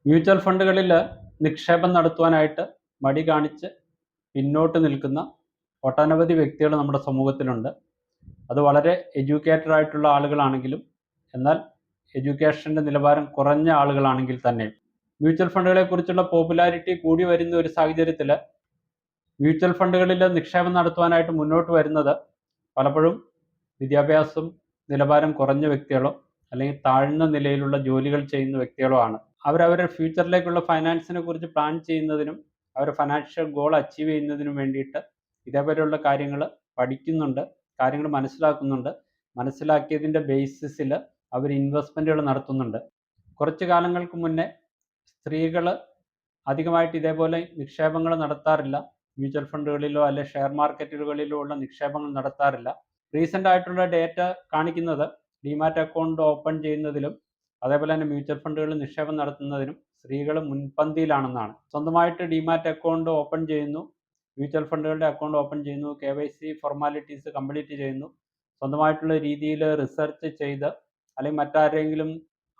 Mutual ഫണ്ടുകളിൽ നിക്ഷേപം നടത്തുവാനായിട്ട് മടി കാണിച്ച് പിന്നോട്ട് നിൽക്കുന്ന ഒട്ടനവധി വ്യക്തികൾ നമ്മുടെ സമൂഹത്തിലുണ്ട്. അത് വളരെ എഡ്യൂക്കേറ്റഡ് ആയിട്ടുള്ള ആളുകളാണെങ്കിലും എന്നാൽ എഡ്യൂക്കേഷൻ്റെ നിലവാരം കുറഞ്ഞ ആളുകളാണെങ്കിൽ തന്നെ മ്യൂച്വൽ ഫണ്ടുകളെക്കുറിച്ചുള്ള പോപ്പുലാരിറ്റി കൂടി വരുന്ന ഒരു സാഹചര്യത്തിൽ മ്യൂച്വൽ ഫണ്ടുകളിൽ നിക്ഷേപം നടത്തുവാനായിട്ട് മുന്നോട്ട് വരുന്നത് പലപ്പോഴും വിദ്യാഭ്യാസം നിലവാരം കുറഞ്ഞ വ്യക്തികളോ അല്ലെങ്കിൽ താഴ്ന്ന നിലയിലുള്ള ജോലികൾ ചെയ്യുന്ന വ്യക്തികളോ ആണ്. അവരവരുടെ ഫ്യൂച്ചറിലേക്കുള്ള ഫൈനാൻസിനെ കുറിച്ച് പ്ലാൻ ചെയ്യുന്നതിനും അവരുടെ ഫൈനാൻഷ്യൽ ഗോൾ അച്ചീവ് ചെയ്യുന്നതിനും വേണ്ടിയിട്ട് ഇതേപോലെയുള്ള കാര്യങ്ങൾ പഠിക്കുന്നുണ്ട്, കാര്യങ്ങൾ മനസ്സിലാക്കുന്നുണ്ട്. മനസ്സിലാക്കിയതിൻ്റെ ബേസിസിൽ അവർ ഇൻവെസ്റ്റ്മെൻറ്റുകൾ നടത്തുന്നുണ്ട്. കുറച്ച് കാലങ്ങൾക്ക് മുന്നേ സ്ത്രീകൾ അധികമായിട്ട് ഇതേപോലെ നിക്ഷേപങ്ങൾ നടത്താറില്ല. മ്യൂച്വൽ ഫണ്ടുകളിലോ അല്ലെ ഷെയർ മാർക്കറ്റുകളിലോ ഉള്ള നിക്ഷേപങ്ങൾ നടത്താറില്ല. റീസെൻ്റ് ആയിട്ടുള്ള ഡേറ്റ കാണിക്കുന്നത് ഡിമാറ്റ് അക്കൗണ്ട് ഓപ്പൺ ചെയ്യുന്നതിലും അതേപോലെ തന്നെ മ്യൂച്വൽ ഫണ്ടുകളിൽ നിക്ഷേപം നടത്തുന്നതിനും സ്ത്രീകൾ മുൻപന്തിയിലാണെന്നാണ്. സ്വന്തമായിട്ട് ഡിമാറ്റ് അക്കൗണ്ട് ഓപ്പൺ ചെയ്യുന്നു, മ്യൂച്വൽ ഫണ്ടുകളുടെ അക്കൗണ്ട് ഓപ്പൺ ചെയ്യുന്നു, KYC ഫോർമാലിറ്റീസ് കംപ്ലീറ്റ് ചെയ്യുന്നു, സ്വന്തമായിട്ടുള്ള രീതിയിൽ റിസർച്ച് ചെയ്ത് അല്ലെങ്കിൽ മറ്റാരെങ്കിലും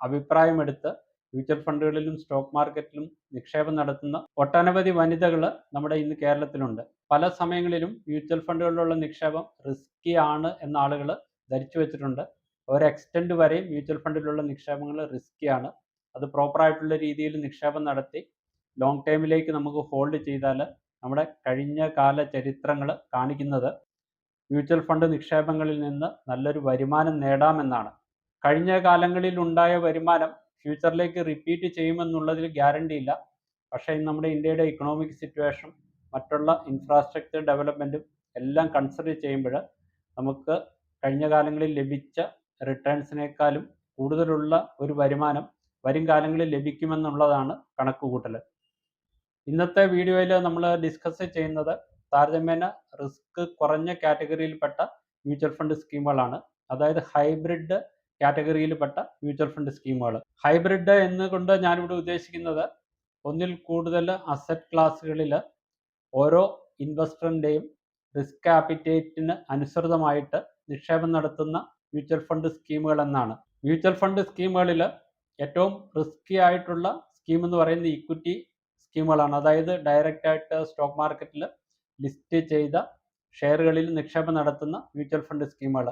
അഭിപ്രായമെടുത്ത് മ്യൂച്വൽ ഫണ്ടുകളിലും സ്റ്റോക്ക് മാർക്കറ്റിലും നിക്ഷേപം നടത്തുന്ന ഒട്ടനവധി വനിതകൾ നമ്മുടെ ഇന്ന് കേരളത്തിലുണ്ട്. പല സമയങ്ങളിലും മ്യൂച്വൽ ഫണ്ടുകളിലുള്ള നിക്ഷേപം റിസ്കി ആണ് എന്ന ആളുകൾ ധരിച്ചു വെച്ചിട്ടുണ്ട്. ഒരു എക്സ്റ്റെൻഡ് വരെ മ്യൂച്വൽ ഫണ്ടിലുള്ള നിക്ഷേപങ്ങൾ റിസ്കിയാണ്. അത് പ്രോപ്പറായിട്ടുള്ള രീതിയിൽ നിക്ഷേപം നടത്തി ലോങ് ടൈമിലേക്ക് നമുക്ക് ഹോൾഡ് ചെയ്താൽ നമ്മുടെ കഴിഞ്ഞ കാല ചരിത്രങ്ങൾ കാണിക്കുന്നത് മ്യൂച്വൽ ഫണ്ട് നിക്ഷേപങ്ങളിൽ നിന്ന് നല്ലൊരു വരുമാനം നേടാമെന്നാണ്. കഴിഞ്ഞ കാലങ്ങളിൽ ഉണ്ടായ വരുമാനം ഫ്യൂച്ചറിലേക്ക് റിപ്പീറ്റ് ചെയ്യുമെന്നുള്ളതിൽ ഗ്യാരണ്ടി ഇല്ല. പക്ഷേ നമ്മുടെ ഇന്ത്യയുടെ ഇക്കണോമിക് സിറ്റുവേഷൻ മറ്റുള്ള ഇൻഫ്രാസ്ട്രക്ചർ ഡെവലപ്മെൻറ്റും എല്ലാം കൺസിഡർ ചെയ്യുമ്പോൾ നമുക്ക് കഴിഞ്ഞ കാലങ്ങളിൽ ലഭിച്ച റിട്ടേൺസിനേക്കാളും കൂടുതലുള്ള ഒരു വരുമാനം വരും കാലങ്ങളിൽ ലഭിക്കുമെന്നുള്ളതാണ് കണക്കുകൂട്ടൽ. ഇന്നത്തെ വീഡിയോയിൽ നമ്മൾ ഡിസ്കസ് ചെയ്യുന്നത് താരതമ്യേന റിസ്ക് കുറഞ്ഞ കാറ്റഗറിയിൽപ്പെട്ട മ്യൂച്വൽ ഫണ്ട് സ്കീമുകളാണ്. അതായത് ഹൈബ്രിഡ് കാറ്റഗറിയിൽപ്പെട്ട മ്യൂച്വൽ ഫണ്ട് സ്കീമുകൾ. ഹൈബ്രിഡ് എന്നുകൊണ്ട് ഞാനിവിടെ ഉദ്ദേശിക്കുന്നത് ഒന്നിൽ കൂടുതൽ അസറ്റ് ക്ലാസ്സുകളിൽ ഓരോ ഇൻവെസ്റ്ററിൻ്റെയും റിസ്ക് ആപ്പിറ്റേറ്റിന് അനുസൃതമായിട്ട് നിക്ഷേപം നടത്തുന്ന മ്യൂച്വൽ ഫണ്ട് സ്കീമുകൾ എന്നാണ്. മ്യൂച്വൽ ഫണ്ട് സ്കീമുകളിൽ ഏറ്റവും റിസ്കി ആയിട്ടുള്ള സ്കീം എന്ന് പറയുന്നത് ഇക്വിറ്റി സ്കീമുകളാണ്. അതായത് ഡയറക്റ്റ് ആയിട്ട് സ്റ്റോക്ക് മാർക്കറ്റിൽ ലിസ്റ്റ് ചെയ്ത ഷെയറുകളിൽ നിക്ഷേപം നടത്തുന്ന മ്യൂച്വൽ ഫണ്ട് സ്കീമുകൾ.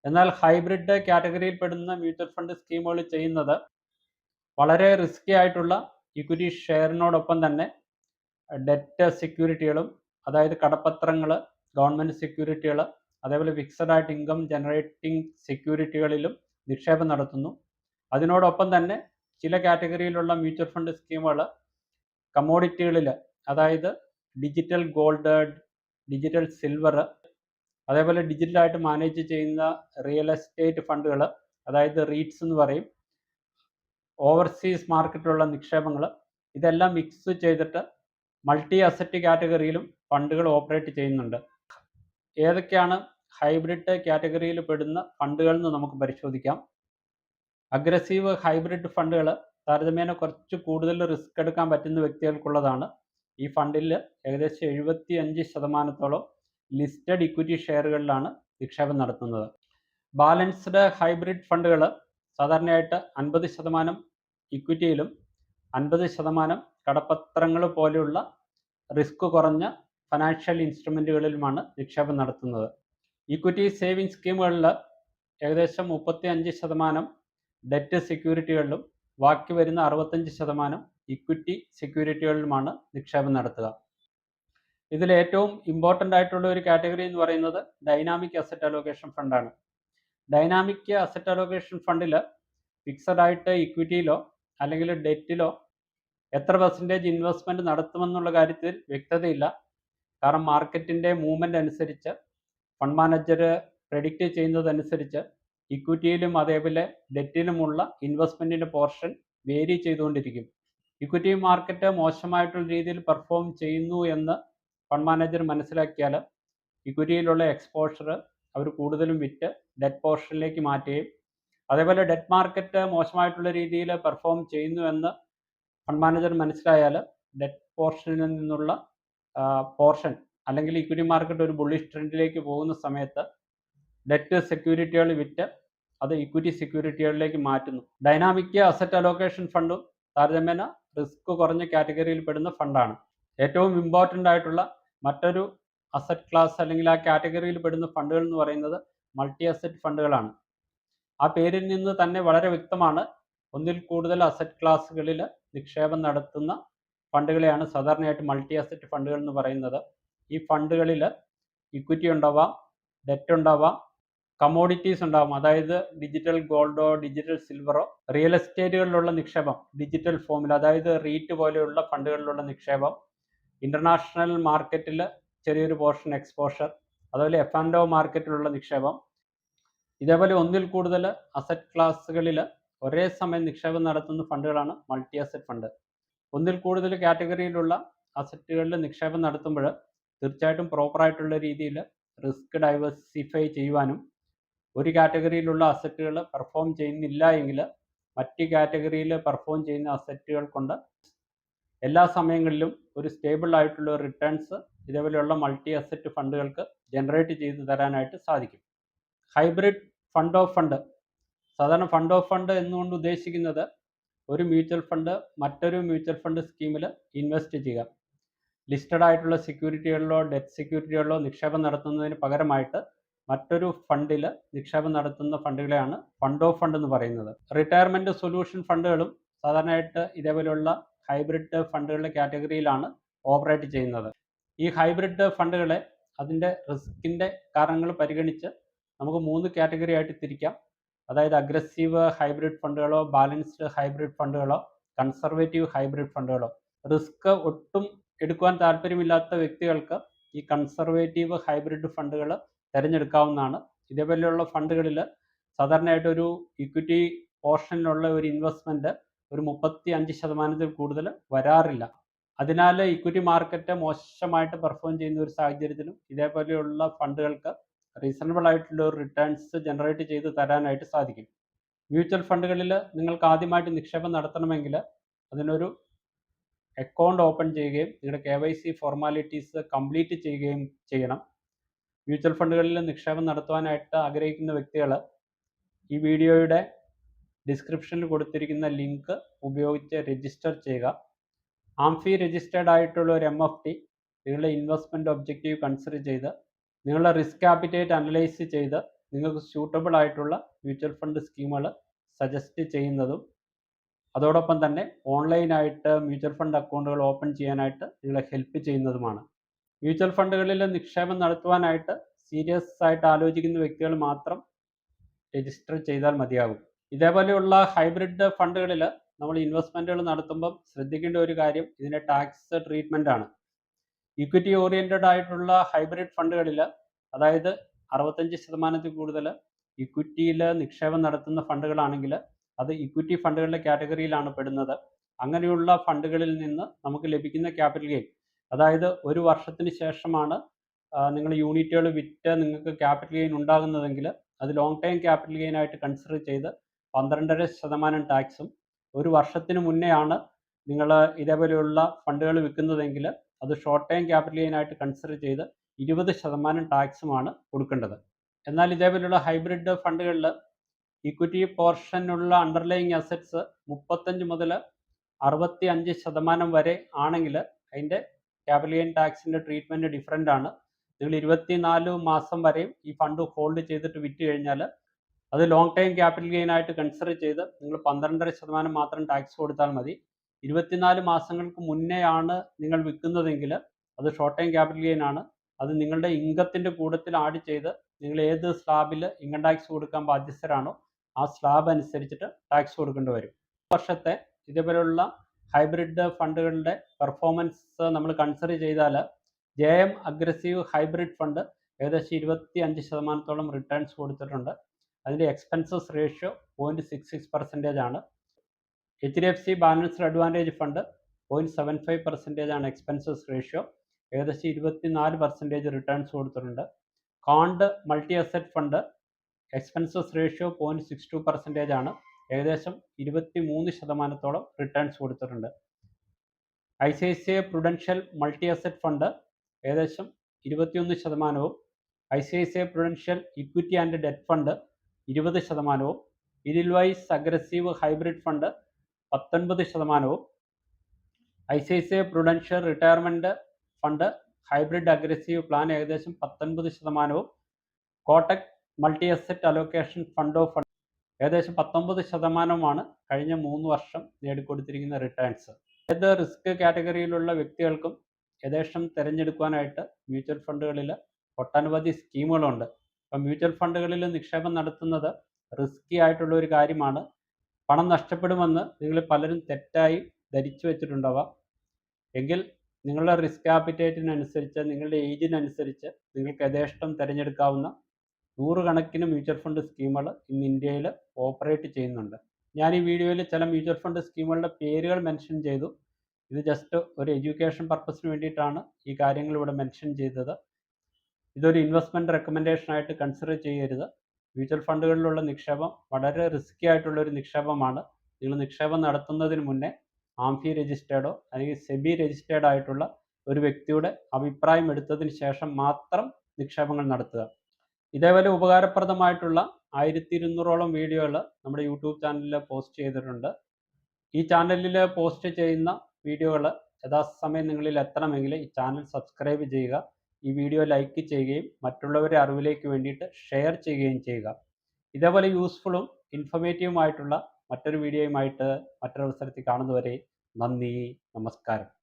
എന്നാൽ ഹൈബ്രിഡ് കാറ്റഗറിയിൽ പെടുന്ന മ്യൂച്വൽ ഫണ്ട് സ്കീമുകൾ ചെയ്യുന്നത് വളരെ റിസ്കി ആയിട്ടുള്ള ഇക്വിറ്റി ഷെയറിനോടൊപ്പം തന്നെ ഡെറ്റ് സെക്യൂരിറ്റികളും, അതായത് കടപ്പത്രങ്ങൾ, ഗവൺമെൻറ് സെക്യൂരിറ്റികൾ, അതേപോലെ ഫിക്സഡ് ആയിട്ട് ഇൻകം ജനറേറ്റിംഗ് സെക്യൂരിറ്റികളിലും നിക്ഷേപം നടത്തുന്നു. അതിനോടൊപ്പം തന്നെ ചില കാറ്റഗറിയിലുള്ള മ്യൂച്വൽ ഫണ്ട് സ്കീമുകൾ കമ്മോഡിറ്റികളിൽ, അതായത് ഡിജിറ്റൽ ഗോൾഡ്, ഡിജിറ്റൽ സിൽവർ, അതേപോലെ ഡിജിറ്റലായിട്ട് മാനേജ് ചെയ്യുന്ന റിയൽ എസ്റ്റേറ്റ് ഫണ്ടുകൾ, അതായത് റീറ്റ്സ് എന്ന് പറയും, ഓവർസീസ് മാർക്കറ്റിലുള്ള നിക്ഷേപങ്ങൾ, ഇതെല്ലാം മിക്സ് ചെയ്തിട്ട് മൾട്ടി അസറ്റ് കാറ്റഗറിയിലും ഫണ്ടുകൾ ഓപ്പറേറ്റ് ചെയ്യുന്നുണ്ട്. ഏതൊക്കെയാണ് ഹൈബ്രിഡ് കാറ്റഗറിയിൽ പെടുന്ന ഫണ്ടുകൾ എന്ന് നമുക്ക് പരിശോധിക്കാം. അഗ്രസീവ് ഹൈബ്രിഡ് ഫണ്ടുകൾ താരതമ്യേന കുറച്ച് കൂടുതൽ റിസ്ക് എടുക്കാൻ പറ്റുന്ന വ്യക്തികൾക്കുള്ളതാണ്. ഈ ഫണ്ടിൽ ഏകദേശം 75% ലിസ്റ്റഡ് ഇക്വിറ്റി ഷെയറുകളിലാണ് നിക്ഷേപം നടത്തുന്നത്. ബാലൻസ്ഡ് ഹൈബ്രിഡ് ഫണ്ടുകൾ സാധാരണയായിട്ട് 50% ഇക്വിറ്റിയിലും 50% കടപ്പത്രങ്ങൾ പോലെയുള്ള റിസ്ക് കുറഞ്ഞ ഫിനാൻഷ്യൽ ഇൻസ്ട്രുമെൻറ്റുകളിലുമാണ് നിക്ഷേപം നടത്തുന്നത്. ഇക്വിറ്റി സേവിങ് സ്കീമുകളിൽ ഏകദേശം 35% ഡെറ്റ് സെക്യൂരിറ്റികളിലും ബാക്കി വരുന്ന 65% ഇക്വിറ്റി സെക്യൂരിറ്റികളിലുമാണ് നിക്ഷേപം നടത്തുക. ഇതിൽ ഏറ്റവും ഇമ്പോർട്ടൻ്റ് ആയിട്ടുള്ള ഒരു കാറ്റഗറി എന്ന് പറയുന്നത് ഡൈനാമിക് അസറ്റ് അലോക്കേഷൻ ഫണ്ടാണ്. ഡൈനാമിക് അസറ്റ് അലോക്കേഷൻ ഫണ്ടിൽ ഫിക്സഡ് ആയിട്ട് ഇക്വിറ്റിയിലോ അല്ലെങ്കിൽ ഡെറ്റിലോ എത്ര പെർസെൻറ്റേജ് ഇൻവെസ്റ്റ്മെൻറ്റ് നടത്തുമെന്നുള്ള കാര്യത്തിൽ വ്യക്തതയില്ല. കാരണം മാർക്കറ്റിൻ്റെ മൂവ്മെൻ്റ് അനുസരിച്ച് ഫണ്ട് മാനേജർ പ്രെഡിക്റ്റ് ചെയ്യുന്നതനുസരിച്ച് ഇക്വിറ്റിയിലും അതേപോലെ ഡെറ്റിലുമുള്ള ഇൻവെസ്റ്റ്മെൻറ്റിൻ്റെ പോർഷൻ വേരി ചെയ്തുകൊണ്ടിരിക്കും. ഇക്വിറ്റി മാർക്കറ്റ് മോശമായിട്ടുള്ള രീതിയിൽ പെർഫോം ചെയ്യുന്നു എന്ന് ഫണ്ട് മാനേജർ മനസ്സിലാക്കിയാൽ ഇക്വിറ്റിയിലുള്ള എക്സ്പോഷർ അവർ കൂടുതലും വിറ്റ് ഡെറ്റ് പോർഷനിലേക്ക് മാറ്റുകയും, അതേപോലെ ഡെറ്റ് മാർക്കറ്റ് മോശമായിട്ടുള്ള രീതിയിൽ പെർഫോം ചെയ്യുന്നു എന്ന് ഫണ്ട് മാനേജർ മനസ്സിലായാൽ ഡെറ്റ് പോർഷനിൽ നിന്നുള്ള പോർഷൻ അല്ലെങ്കിൽ ഇക്വിറ്റി മാർക്കറ്റ് ഒരു ബുള്ളിഷ് ട്രെൻഡിലേക്ക് പോകുന്ന സമയത്ത് ഡെറ്റ് സെക്യൂരിറ്റികൾ വിറ്റ് അത് ഇക്വിറ്റി സെക്യൂരിറ്റികളിലേക്ക് മാറ്റുന്നു. ഡൈനാമിക് അസറ്റ് അലോക്കേഷൻ ഫണ്ടും താരതമ്യേന റിസ്ക് കുറഞ്ഞ കാറ്റഗറിയിൽ പെടുന്ന ഫണ്ടാണ്. ഏറ്റവും ഇമ്പോർട്ടൻ്റ് ആയിട്ടുള്ള മറ്റൊരു അസറ്റ് ക്ലാസ് അല്ലെങ്കിൽ ആ കാറ്റഗറിയിൽ പെടുന്ന ഫണ്ടുകൾ എന്ന് പറയുന്നത് മൾട്ടി അസറ്റ് ഫണ്ടുകളാണ്. ആ പേരിൽ നിന്ന് തന്നെ വളരെ വ്യക്തമാണ്, ഒന്നിൽ കൂടുതൽ അസറ്റ് ക്ലാസ്സുകളിൽ നിക്ഷേപം നടത്തുന്ന ഫണ്ടുകളെയാണ് സാധാരണയായിട്ട് മൾട്ടി അസറ്റ് ഫണ്ടുകൾ എന്ന് പറയുന്നത്. ഈ ഫണ്ടുകളിൽ ഇക്വിറ്റി ഉണ്ടാവാം, ഡെറ്റ് ഉണ്ടാവാം, കമ്മോഡിറ്റീസ് ഉണ്ടാവും, അതായത് ഡിജിറ്റൽ ഗോൾഡോ ഡിജിറ്റൽ സിൽവറോ, റിയൽ എസ്റ്റേറ്റുകളിലുള്ള നിക്ഷേപം ഡിജിറ്റൽ ഫോമിൽ, അതായത് റീറ്റ് പോലെയുള്ള ഫണ്ടുകളിലുള്ള നിക്ഷേപം, ഇൻ്റർനാഷണൽ മാർക്കറ്റിൽ ചെറിയൊരു പോർഷൻ എക്സ്പോഷർ, അതുപോലെ F&O മാർക്കറ്റിലുള്ള നിക്ഷേപം. ഇതേപോലെ ഒന്നിൽ കൂടുതൽ അസറ്റ് ക്ലാസ്സുകളിൽ ഒരേ സമയം നിക്ഷേപം നടത്തുന്ന ഫണ്ടുകളാണ് മൾട്ടി അസറ്റ് ഫണ്ട്. ഒന്നിൽ കൂടുതൽ കാറ്റഗറിയിലുള്ള അസറ്റുകളിൽ നിക്ഷേപം നടത്തുമ്പോൾ തീർച്ചയായിട്ടും പ്രോപ്പറായിട്ടുള്ള രീതിയിൽ റിസ്ക് ഡൈവേഴ്സിഫൈ ചെയ്യുവാനും ഒരു കാറ്റഗറിയിലുള്ള അസറ്റുകൾ പെർഫോം ചെയ്യുന്നില്ല എങ്കിൽ മറ്റ് കാറ്റഗറിയിൽ പെർഫോം ചെയ്യുന്ന അസറ്റുകൾ കൊണ്ട് എല്ലാ സമയങ്ങളിലും ഒരു സ്റ്റേബിൾ ആയിട്ടുള്ള റിട്ടേൺസ് ഇതേപോലെയുള്ള മൾട്ടി അസറ്റ് ഫണ്ടുകൾക്ക് ജനറേറ്റ് ചെയ്തു തരാനായിട്ട് സാധിക്കും. ഹൈബ്രിഡ് ഫണ്ട് ഓഫ് ഫണ്ട്, സാധാരണ ഫണ്ട് ഓഫ് ഫണ്ട് എന്നുകൊണ്ട് ഉദ്ദേശിക്കുന്നത് ഒരു മ്യൂച്വൽ ഫണ്ട് മറ്റൊരു മ്യൂച്വൽ ഫണ്ട് സ്കീമിൽ ഇൻവെസ്റ്റ് ചെയ്യുക. ലിസ്റ്റഡ് ആയിട്ടുള്ള സെക്യൂരിറ്റികളിലോ ഡെറ്റ് സെക്യൂരിറ്റികളിലോ നിക്ഷേപം നടത്തുന്നതിന് പകരമായിട്ട് മറ്റൊരു ഫണ്ടിൽ നിക്ഷേപം നടത്തുന്ന ഫണ്ടുകളെയാണ് ഫണ്ട് ഓഫ് ഫണ്ട് എന്ന് പറയുന്നത്. റിട്ടയർമെൻറ്റ് സൊല്യൂഷൻ ഫണ്ടുകളും സാധാരണയായിട്ട് ഇതേപോലെയുള്ള ഹൈബ്രിഡ് ഫണ്ടുകളുടെ കാറ്റഗറിയിലാണ് ഓപ്പറേറ്റ് ചെയ്യുന്നത്. ഈ ഹൈബ്രിഡ് ഫണ്ടുകളെ അതിൻ്റെ റിസ്കിൻ്റെ കാരണങ്ങൾ പരിഗണിച്ച് നമുക്ക് 3 കാറ്റഗറി ആയിട്ട് തിരിക്കാം. അതായത് അഗ്രസീവ് ഹൈബ്രിഡ് ഫണ്ടുകളോ, ബാലൻസ്ഡ് ഹൈബ്രിഡ് ഫണ്ടുകളോ, കൺസർവേറ്റീവ് ഹൈബ്രിഡ് ഫണ്ടുകളോ. റിസ്ക് ഒട്ടും എടുക്കുവാൻ താല്പര്യമില്ലാത്ത വ്യക്തികൾക്ക് ഈ കൺസർവേറ്റീവ് ഹൈബ്രിഡ് ഫണ്ടുകൾ തിരഞ്ഞെടുക്കാവുന്നതാണ്. ഇതേപോലെയുള്ള ഫണ്ടുകളിൽ സാധാരണയായിട്ട് ഒരു ഇക്വിറ്റി പോർഷനിലുള്ള ഒരു ഇൻവെസ്റ്റ്മെൻറ്റ് ഒരു 35% കൂടുതൽ വരാറില്ല. അതിനാൽ ഇക്വിറ്റി മാർക്കറ്റ് മോശമായിട്ട് പെർഫോം ചെയ്യുന്ന ഒരു സാഹചര്യത്തിലും ഇതേപോലെയുള്ള ഫണ്ടുകൾക്ക് റീസണബിൾ ആയിട്ടുള്ള ഒരു റിട്ടേൺസ് ജനറേറ്റ് ചെയ്ത് തരാനായിട്ട് സാധിക്കും. മ്യൂച്വൽ ഫണ്ടുകളിൽ നിങ്ങൾക്ക് ആദ്യമായിട്ട് നിക്ഷേപം നടത്തണമെങ്കിൽ അതിനൊരു അക്കൗണ്ട് ഓപ്പൺ ചെയ്യുകയും നിങ്ങളുടെ KYC ഫോർമാലിറ്റീസ് കംപ്ലീറ്റ് ചെയ്യുകയും ചെയ്യണം. മ്യൂച്വൽ ഫണ്ടുകളിൽ നിക്ഷേപം നടത്തുവാനായിട്ട് ആഗ്രഹിക്കുന്ന വ്യക്തികൾ ഈ വീഡിയോയുടെ ഡിസ്ക്രിപ്ഷനിൽ കൊടുത്തിരിക്കുന്ന ലിങ്ക് ഉപയോഗിച്ച് രജിസ്റ്റർ ചെയ്യുക. ആംഫി രജിസ്റ്റേർഡ് ആയിട്ടുള്ള ഒരു MFD നിങ്ങളുടെ ഇൻവെസ്റ്റ്മെൻറ്റ് ഒബ്ജക്റ്റീവ് കൺസിഡർ ചെയ്ത് നിങ്ങളുടെ റിസ്ക് ആപ്പിറ്റേറ്റ് അനലൈസ് ചെയ്ത് നിങ്ങൾക്ക് സ്യൂട്ടബിൾ ആയിട്ടുള്ള മ്യൂച്വൽ ഫണ്ട് സ്കീമുകൾ സജസ്റ്റ് ചെയ്യുന്നതും അതോടൊപ്പം തന്നെ ഓൺലൈനായിട്ട് മ്യൂച്വൽ ഫണ്ട് അക്കൗണ്ടുകൾ ഓപ്പൺ ചെയ്യാനായിട്ട് നിങ്ങളെ ഹെൽപ്പ് ചെയ്യുന്നതുമാണ്. മ്യൂച്വൽ ഫണ്ടുകളിൽ നിക്ഷേപം നടത്തുവാനായിട്ട് സീരിയസ് ആയിട്ട് ആലോചിക്കുന്ന വ്യക്തികൾ മാത്രം രജിസ്റ്റർ ചെയ്താൽ മതിയാകും. ഇതേപോലെയുള്ള ഹൈബ്രിഡ് ഫണ്ടുകളിൽ നമ്മൾ ഇൻവെസ്റ്റ്മെൻറ്റുകൾ നടത്തുമ്പം ശ്രദ്ധിക്കേണ്ട ഒരു കാര്യം ഇതിൻ്റെ ടാക്സ് ട്രീറ്റ്മെൻ്റ് ആണ്. ഇക്വിറ്റി ഓറിയൻറ്റഡ് ആയിട്ടുള്ള ഹൈബ്രിഡ് ഫണ്ടുകളിൽ, അതായത് 65% കൂടുതൽ ഇക്വിറ്റിയിൽ നിക്ഷേപം നടത്തുന്ന ഫണ്ടുകളാണെങ്കിൽ അത് ഇക്വിറ്റി ഫണ്ടുകളുടെ കാറ്റഗറിയിലാണ് പെടുന്നത്. അങ്ങനെയുള്ള ഫണ്ടുകളിൽ നിന്ന് നമുക്ക് ലഭിക്കുന്ന ക്യാപിറ്റൽ ഗെയിൻ, അതായത് ഒരു വർഷത്തിന് ശേഷമാണ് നിങ്ങൾ യൂണിറ്റുകൾ വിറ്റ് നിങ്ങൾക്ക് ക്യാപിറ്റൽ ഗെയിൻ ഉണ്ടാകുന്നതെങ്കിൽ അത് ലോങ് ടൈം ക്യാപിറ്റൽ ഗെയിൻ ആയിട്ട് കൺസിഡർ ചെയ്ത് 12.5% ടാക്സും, ഒരു വർഷത്തിന് മുന്നെയാണ് നിങ്ങൾ ഇതേപോലെയുള്ള ഫണ്ടുകൾ വിൽക്കുന്നതെങ്കിൽ അത് ഷോർട്ട് ടൈം ക്യാപിറ്റൽ ഗെയിൻ ആയിട്ട് കൺസിഡർ ചെയ്ത് 20% ടാക്സുമാണ് കൊടുക്കേണ്ടത്. എന്നാൽ ഇതേപോലെയുള്ള ഹൈബ്രിഡ് ഫണ്ടുകളിൽ ഇക്വിറ്റി പോർഷനുള്ള അണ്ടർലൈങ് അസറ്റ്സ് 35 മുതൽ 65% വരെ ആണെങ്കിൽ അതിൻ്റെ ക്യാപിറ്റൽ ഗെയിൻ ടാക്സിൻ്റെ ട്രീറ്റ്മെൻറ്റ് ഡിഫറൻ്റ് ആണ്. നിങ്ങൾ 24 മാസം വരെയും ഈ ഫണ്ട് ഹോൾഡ് ചെയ്തിട്ട് വിറ്റ് കഴിഞ്ഞാൽ അത് ലോങ് ടൈം ക്യാപിറ്റൽ ഗെയിൻ ആയിട്ട് കൺസിഡർ ചെയ്ത് നിങ്ങൾ 12.5% മാത്രം ടാക്സ് കൊടുത്താൽ മതി. 24 മാസങ്ങൾക്ക് മുന്നെയാണ് നിങ്ങൾ വിൽക്കുന്നതെങ്കിൽ അത് ഷോർട്ട് ടൈം ക്യാപിറ്റൽ ഗെയിൻ ആണ്. അത് നിങ്ങളുടെ ഇൻകത്തിൻ്റെ കൂട്ടത്തിൽ ആഡ് ചെയ്ത് നിങ്ങൾ ഏത് സ്ലാബിൽ ഇൻകം ടാക്സ് കൊടുക്കാൻ ബാധ്യസ്ഥരാണോ ആ സ്ലാബ് അനുസരിച്ചിട്ട് ടാക്സ് കൊടുക്കേണ്ടി വരും. വർഷത്തെ ഇതേപോലെയുള്ള ഹൈബ്രിഡ് ഫണ്ടുകളുടെ പെർഫോമൻസ് നമ്മൾ കൺസിഡർ ചെയ്താൽ JM അഗ്രസീവ് ഹൈബ്രിഡ് ഫണ്ട് ഏകദേശം 25% റിട്ടേൺസ് കൊടുത്തിട്ടുണ്ട്. അതിൻ്റെ എക്സ്പെൻസസ് റേഷ്യോ 0.66% ആണ്. HDFC ബാലൻസ്ഡ് അഡ്വാൻറ്റേജ് ഫണ്ട് 0.75% ആണ് എക്സ്പെൻസസ് റേഷ്യോ, ഏകദേശം 24% റിട്ടേൺസ് കൊടുത്തിട്ടുണ്ട്. Quant multi asset fund expenses ratio 0.62% ആണ്, ഏകദേശം 23% റിട്ടേൺസ് കൊടുത്തിട്ടുണ്ട്. ICICI Prudential multi asset fund ഏകദേശം 21%, ICICI Prudential equity and debt fund 20%, Edelweiss aggressive hybrid fund 19%, ICICI Prudential retirement fund hybrid aggressive plan ഏകദേശം 19%, Kotak multi asset allocation fund of fund ഏകദേശം 19%മാണ് കഴിഞ്ഞ 3 വർഷം നേടിക്കൊടുത്തിരിക്കുന്ന returns. ഏത് റിസ്ക് കാറ്റഗറിയിലുള്ള വ്യക്തികൾക്കും യഥേഷ്ടം തിരഞ്ഞെടുക്കാനായിട്ട് മ്യൂച്വൽ ഫണ്ടുകളിൽ ഒട്ടനവധി സ്കീമുകളുണ്ട്. അപ്പം മ്യൂച്വൽ ഫണ്ടുകളിൽ നിക്ഷേപം നടത്തുന്നത് റിസ്കി ആയിട്ടുള്ള ഒരു കാര്യമാണ്. പണം നഷ്ടപ്പെടുമെന്ന് നിങ്ങൾ പലരും തെറ്റായി ധരിച്ചു വെച്ചിട്ടുണ്ടാവാം. എങ്കിൽ നിങ്ങളുടെ റിസ്ക് ആപ്പിറ്റേറ്റിനനുസരിച്ച്, നിങ്ങളുടെ ഏജിനനുസരിച്ച് നിങ്ങൾക്ക് യഥേഷ്ടം തിരഞ്ഞെടുക്കാവുന്ന നൂറുകണക്കിന് മ്യൂച്വൽ ഫണ്ട് സ്കീമുകൾ ഇന്ന് ഇന്ത്യയിൽ ഓപ്പറേറ്റ് ചെയ്യുന്നുണ്ട്. ഞാൻ ഈ വീഡിയോയിൽ ചില മ്യൂച്വൽ ഫണ്ട് സ്കീമുകളുടെ പേരുകൾ മെൻഷൻ ചെയ്തു. ഇത് ജസ്റ്റ് ഒരു എഡ്യൂക്കേഷൻ പർപ്പസിന് വേണ്ടിയിട്ടാണ് ഈ കാര്യങ്ങൾ ഇവിടെ മെൻഷൻ ചെയ്തത്. ഇതൊരു ഇൻവെസ്റ്റ്മെൻറ്റ് റെക്കമെൻഡേഷൻ ആയിട്ട് കൺസിഡർ ചെയ്യരുത്. മ്യൂച്വൽ ഫണ്ടുകളിലുള്ള നിക്ഷേപം വളരെ റിസ്കി ആയിട്ടുള്ളൊരു നിക്ഷേപമാണ്. നിങ്ങൾ നിക്ഷേപം നടത്തുന്നതിന് മുന്നേ ആംഫി രജിസ്റ്റേർഡോ അല്ലെങ്കിൽ സെബി രജിസ്റ്റേർഡ് ആയിട്ടുള്ള ഒരു വ്യക്തിയുടെ അഭിപ്രായം എടുത്തതിന് ശേഷം മാത്രം നിക്ഷേപങ്ങൾ നടത്തുക. ഇതേപോലെ ഉപകാരപ്രദമായിട്ടുള്ള 1200ഓളം വീഡിയോകൾ നമ്മുടെ യൂട്യൂബ് ചാനലിൽ പോസ്റ്റ് ചെയ്തിട്ടുണ്ട്. ഈ ചാനലിൽ പോസ്റ്റ് ചെയ്യുന്ന വീഡിയോകൾ യഥാസമയം നിങ്ങളിൽ എത്തണമെങ്കിൽ ഈ ചാനൽ സബ്സ്ക്രൈബ് ചെയ്യുക, ഈ വീഡിയോ ലൈക്ക് ചെയ്യുകയും മറ്റുള്ളവരുടെ അറിവിലേക്ക് വേണ്ടിയിട്ട് ഷെയർ ചെയ്യുകയും ചെയ്യുക. ഇതേപോലെ യൂസ്ഫുള്ളും ഇൻഫോർമേറ്റീവുമായിട്ടുള്ള മറ്റൊരു വീഡിയോയുമായിട്ട് മറ്റൊരവസരത്തിൽ കാണുന്നവരെ നന്ദി, നമസ്കാരം.